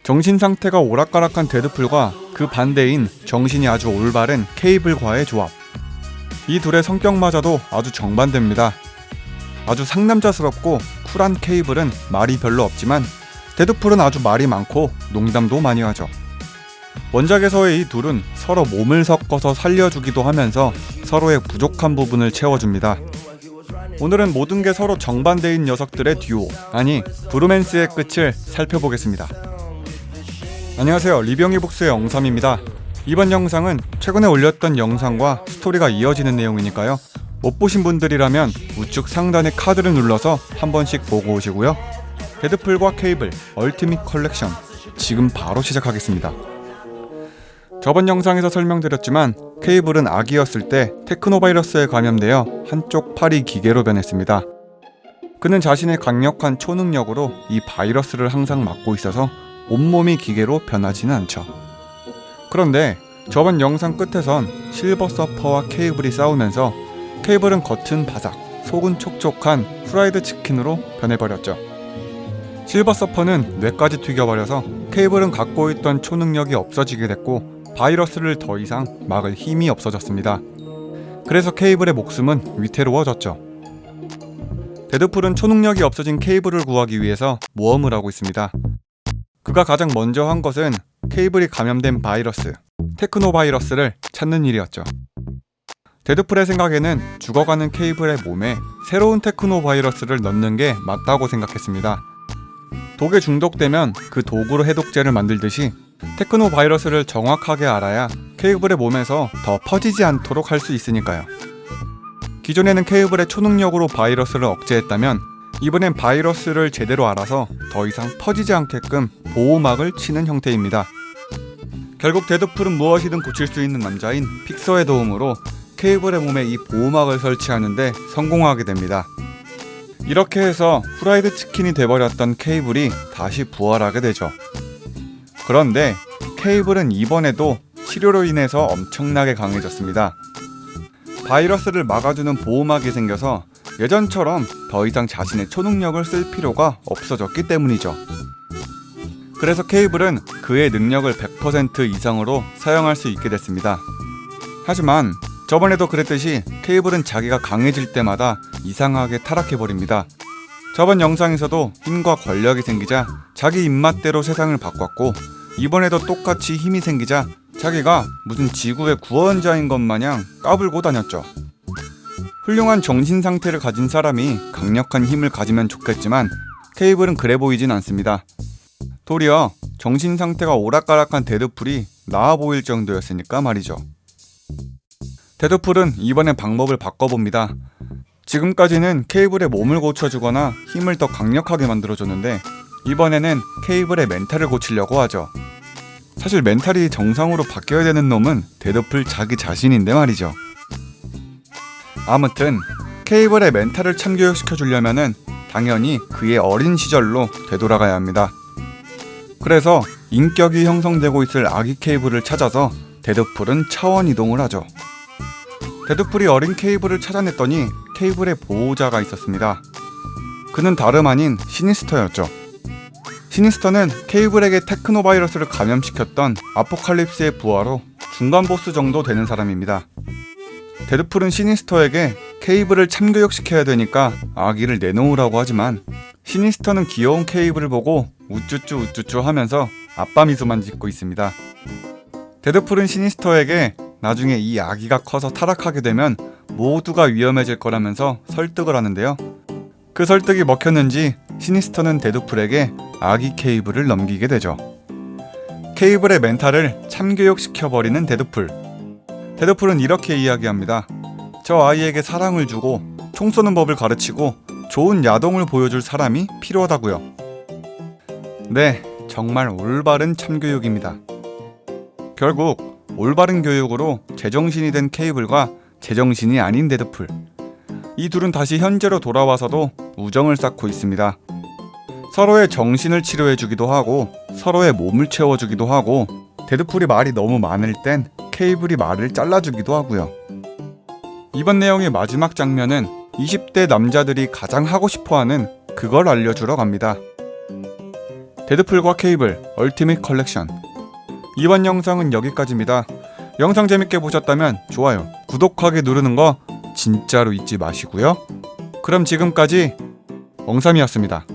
정신 상태가 오락가락한 데드풀과 그 반대인 정신이 아주 올바른 케이블과의 조합. 이 둘의 성격마저도 아주 정반대입니다. 아주 상남자스럽고 쿨한 케이블은 말이 별로 없지만 데드풀은 아주 말이 많고 농담도 많이 하죠. 원작에서의 이 둘은 서로 몸을 섞어서 살려주기도 하면서 서로의 부족한 부분을 채워줍니다. 오늘은 모든 게 서로 정반대인 녀석들의 듀오, 아니 브로맨스의 끝을 살펴보겠습니다. 안녕하세요, 리병이복스의 엉삼입니다. 이번 영상은 최근에 올렸던 영상과 스토리가 이어지는 내용이니까요, 못 보신 분들이라면 우측 상단의 카드를 눌러서 한 번씩 보고 오시고요. 데드풀과 케이블 얼티밋 컬렉션, 지금 바로 시작하겠습니다. 저번 영상에서 설명드렸지만 케이블은 아기였을 때 테크노바이러스에 감염되어 한쪽 팔이 기계로 변했습니다. 그는 자신의 강력한 초능력으로 이 바이러스를 항상 막고 있어서 온몸이 기계로 변하지는 않죠. 그런데 저번 영상 끝에선 실버 서퍼와 케이블이 싸우면서 케이블은 겉은 바삭, 속은 촉촉한 후라이드 치킨으로 변해버렸죠. 실버 서퍼는 뇌까지 튀겨버려서 케이블은 갖고 있던 초능력이 없어지게 됐고 바이러스를 더 이상 막을 힘이 없어졌습니다. 그래서 케이블의 목숨은 위태로워졌죠. 데드풀은 초능력이 없어진 케이블을 구하기 위해서 모험을 하고 있습니다. 그가 가장 먼저 한 것은 케이블이 감염된 바이러스, 테크노바이러스를 찾는 일이었죠. 데드풀의 생각에는 죽어가는 케이블의 몸에 새로운 테크노바이러스를 넣는 게 맞다고 생각했습니다. 독에 중독되면 그 독으로 해독제를 만들듯이 테크노바이러스를 정확하게 알아야 케이블의 몸에서 더 퍼지지 않도록 할 수 있으니까요. 기존에는 케이블의 초능력으로 바이러스를 억제했다면 이번엔 바이러스를 제대로 알아서 더 이상 퍼지지 않게끔 보호막을 치는 형태입니다. 결국 데드풀은 무엇이든 고칠 수 있는 남자인 픽서의 도움으로 케이블의 몸에 이 보호막을 설치하는데 성공하게 됩니다. 이렇게 해서 후라이드 치킨이 돼버렸던 케이블이 다시 부활하게 되죠. 그런데 케이블은 이번에도 치료로 인해서 엄청나게 강해졌습니다. 바이러스를 막아주는 보호막이 생겨서 예전처럼 더 이상 자신의 초능력을 쓸 필요가 없어졌기 때문이죠. 그래서 케이블은 그의 능력을 100% 이상으로 사용할 수 있게 됐습니다. 하지만 저번에도 그랬듯이 케이블은 자기가 강해질 때마다 이상하게 타락해버립니다. 저번 영상에서도 힘과 권력이 생기자 자기 입맛대로 세상을 바꿨고, 이번에도 똑같이 힘이 생기자 자기가 무슨 지구의 구원자인 것 마냥 까불고 다녔죠. 훌륭한 정신 상태를 가진 사람이 강력한 힘을 가지면 좋겠지만 케이블은 그래 보이진 않습니다. 도리어 정신 상태가 오락가락한 데드풀이 나아 보일 정도였으니까 말이죠. 데드풀은 이번엔 방법을 바꿔봅니다. 지금까지는 케이블의 몸을 고쳐주거나 힘을 더 강력하게 만들어줬는데 이번에는 케이블의 멘탈을 고치려고 하죠. 사실 멘탈이 정상으로 바뀌어야 되는 놈은 데드풀 자기 자신인데 말이죠. 아무튼 케이블의 멘탈을 참교육시켜주려면은 당연히 그의 어린 시절로 되돌아가야 합니다. 그래서 인격이 형성되고 있을 아기 케이블을 찾아서 데드풀은 차원 이동을 하죠. 데드풀이 어린 케이블을 찾아냈더니 케이블의 보호자가 있었습니다. 그는 다름 아닌 시니스터였죠. 시니스터는 케이블에게 테크노바이러스를 감염시켰던 아포칼립스의 부하로 중간 보스 정도 되는 사람입니다. 데드풀은 시니스터에게 케이블을 참교육시켜야 되니까 아기를 내놓으라고 하지만 시니스터는 귀여운 케이블을 보고 우쭈쭈 하면서 아빠 미소만 짓고 있습니다. 데드풀은 시니스터에게 나중에 이 아기가 커서 타락하게 되면 모두가 위험해질 거라면서 설득을 하는데요. 그 설득이 먹혔는지 시니스터는 데드풀에게 아기 케이블을 넘기게 되죠. 케이블의 멘탈을 참교육시켜버리는 데드풀. 데드풀은 이렇게 이야기합니다. 저 아이에게 사랑을 주고 총 쏘는 법을 가르치고 좋은 야동을 보여줄 사람이 필요하다고요. 네, 정말 올바른 참교육입니다. 결국 올바른 교육으로 제정신이 된 케이블과 제정신이 아닌 데드풀, 이 둘은 다시 현재로 돌아와서도 우정을 쌓고 있습니다. 서로의 정신을 치료해주기도 하고 서로의 몸을 채워주기도 하고, 데드풀이 말이 너무 많을 땐 케이블이 말을 잘라주기도 하고요. 이번 내용의 마지막 장면은 20대 남자들이 가장 하고 싶어하는 그걸 알려주러 갑니다. 데드풀과 케이블 얼티밋 컬렉션. 이번 영상은 여기까지입니다. 영상 재밌게 보셨다면 좋아요, 구독하기 누르는 거 진짜로 잊지 마시고요. 그럼 지금까지 엉삼이었습니다.